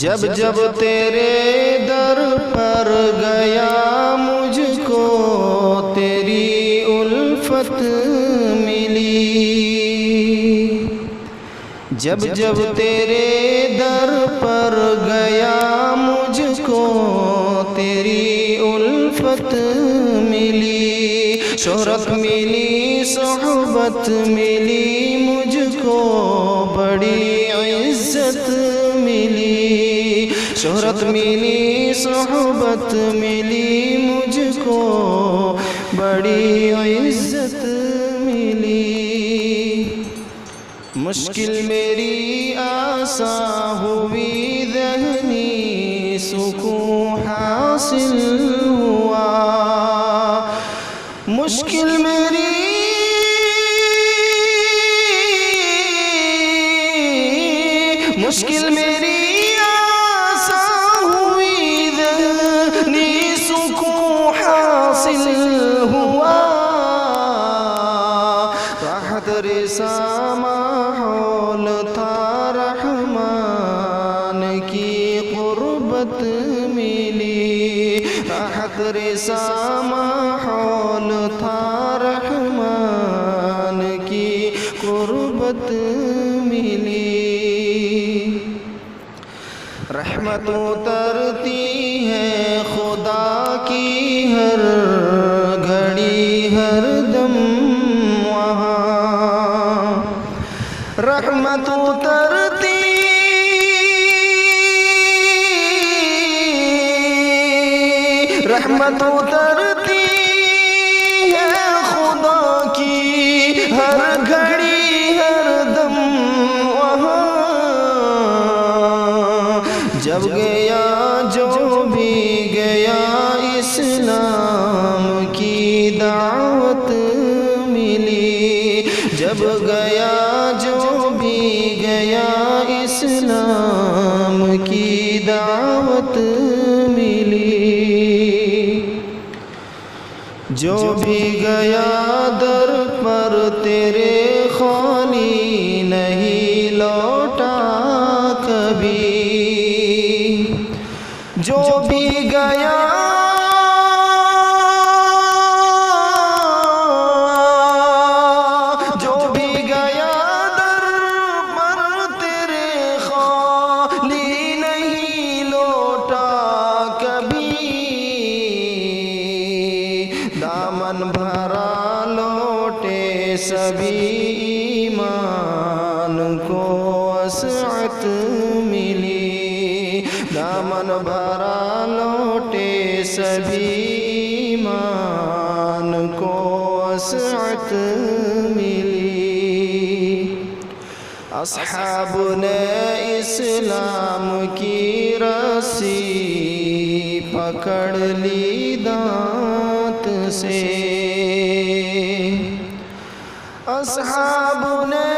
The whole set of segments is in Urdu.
جب جب تیرے در پر گیا مجھ کو تیری الفت ملی، جب جب تیرے در پر گیا مجھ کو تیری الفت ملی، شہرت ملی صحبت ملی مجھ کو بڑی عزت ملی، شہرت ملی صحبت ملی مجھ کو بڑی عزت ملی، مشکل میری آساں ہوئی ذہنی سکون حاصل ہوا، مشکل میری آساں ہوئی ذہنی سکون حاصل ہوا، راحت رساں ماحول تھا رحمان کی قربت ملی، راحت رساں ماحول تھا رحمان کی قربت ملی، رحمت اترتی ہے خدا کی ہر گھڑی ہر دم وہاں، رحمت اترتی ہے خدا کی ہر گھڑی ہر دم وہاں، جب گیا جو بھی گیا اسلام کی دعوت ملی، جب گیا جو بھی گیا اسلام کی دعوت ملی، جو بھی گیا در پر تیرے خالی نہیں لوٹا کبھی، جو بھی گیا در پر تیرے خالی نہیں لوٹا کبھی، دامن بھرا لوٹے سبھی ایمان کو وسعت ملی، دامن بھرا لوٹے سبھی ایمان کو وسعت ملی، اصحاب نے اسلام کی رسی پکڑ لی دانت سے، اصحاب نے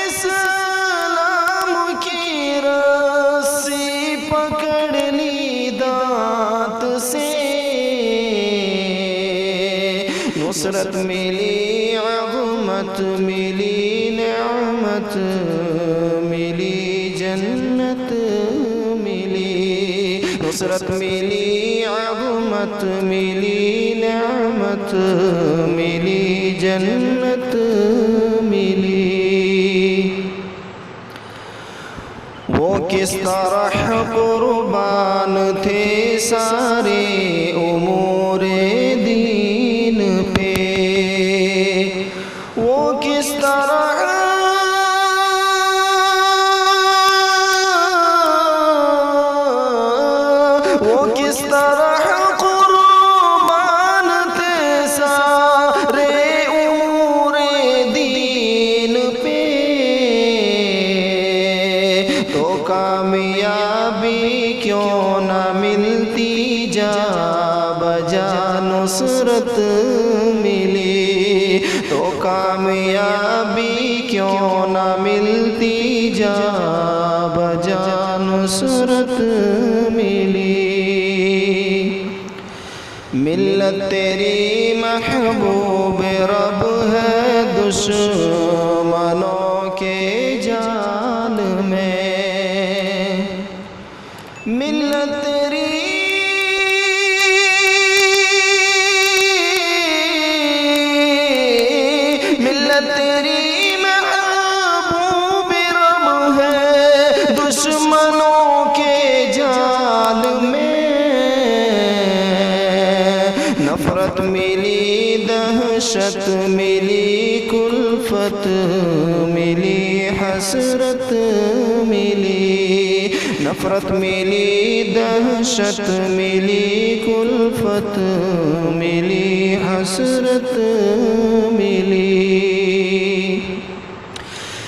اسلام کی رسی پکڑ لی دانت سے، نصرت ملی عظمت ملی نعمت ملی جنت ملی، نصرت ملی عظمت ملی نعمت ملی جنت ملی، وہ کس طرح قربان تھے سارے امور دین پہ، وہ کس طرح قربان تھے سارے امور دین پہ، تو کامیابی کیوں نہ ملتی جا بجا نصرت ملی، تو کامیابی کیوں نہ ملتی جا بجا نصرت ملی، ملت تیری محبوب رب ہے دشمنوں کے جال میں ملت تیری محبوب رب ہے دشمنوں کے جال میں نفرت ملی دہشت ملی کلفت ملی حسرت ملی نفرت ملی دہشت ملی کلفت ملی حسرت ملی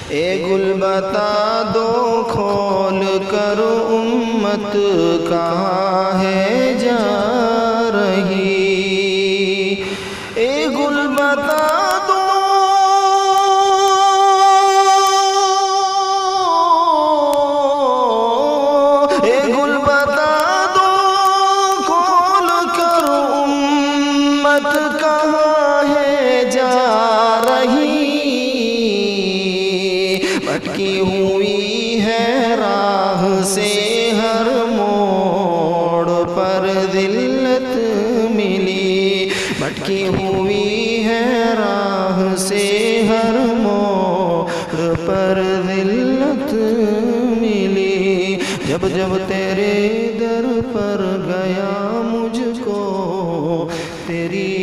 اے گل بتا دو کھول کر امت کہاں ہے جا رہی اے گل بتا دو اے گل بتا دو کھول کر امت کہاں ہے جا رہی بھٹکی ہوئی ہے راہ سے ہر موڑ پر ذلت ملی بھٹکی ہوئی ہے راہ سے ہر موڑ پر ذلت ملی جب جب تیرے در پر گیا مجھ کو تیری